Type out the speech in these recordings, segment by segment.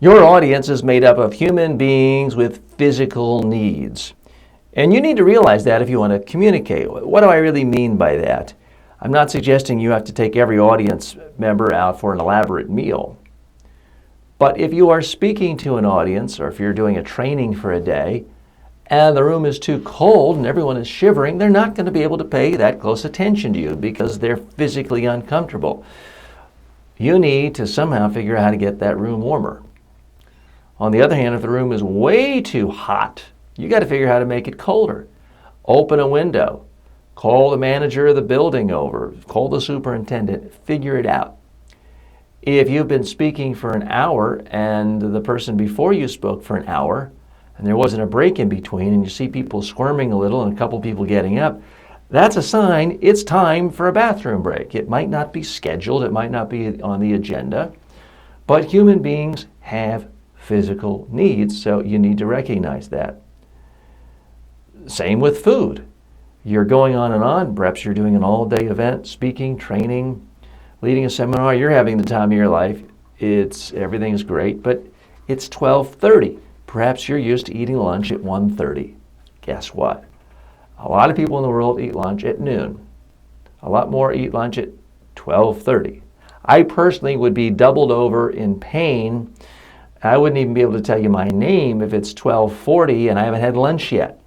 Your audience is made up of human beings with physical needs. And you need to realize that if you want to communicate. What do I really mean by that? I'm not suggesting you have to take every audience member out for an elaborate meal. But if you are speaking to an audience, or if you're doing a training for a day, and the room is too cold and everyone is shivering, they're not going to be able to pay that close attention to you because they're physically uncomfortable. You need to somehow figure out how to get that room warmer. On the other hand, if the room is way too hot, you got to figure out how to make it colder. Open a window, call the manager of the building over, call the superintendent, figure it out. If you've been speaking for an hour and the person before you spoke for an hour and there wasn't a break in between and you see people squirming a little and a couple people getting up, that's a sign it's time for a bathroom break. It might not be scheduled, it might not be on the agenda, but human beings have physical needs, so you need to recognize that. Same with food. You're going on and on. Perhaps you're doing an all-day event, speaking, training, leading a seminar. You're having the time of your life. Everything is great, but it's 12:30. Perhaps you're used to eating lunch at 1:30. Guess what? A lot of people in the world eat lunch at noon. A lot more eat lunch at 12:30. I personally would be doubled over in pain. I wouldn't even be able to tell you my name if it's 12:40 and I haven't had lunch yet.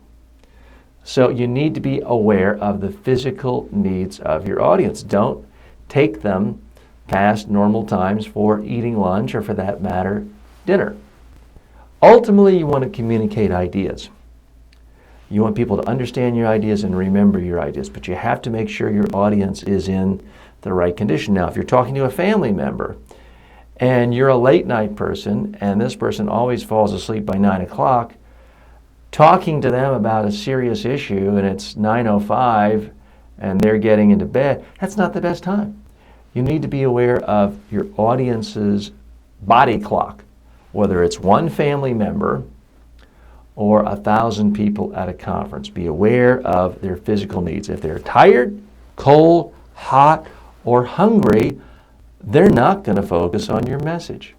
So you need to be aware of the physical needs of your audience. Don't take them past normal times for eating lunch or, for that matter, dinner. Ultimately, you want to communicate ideas. You want people to understand your ideas and remember your ideas, but you have to make sure your audience is in the right condition. Now, if you're talking to a family member and you're a late night person and this person always falls asleep by 9 o'clock, talking to them about a serious issue and it's 9:05 and they're getting into bed, that's not the best time. You need to be aware of your audience's body clock, whether it's one family member or 1,000 people at a conference. Be aware of their physical needs. If they're tired, cold, hot, or hungry, they're not going to focus on your message.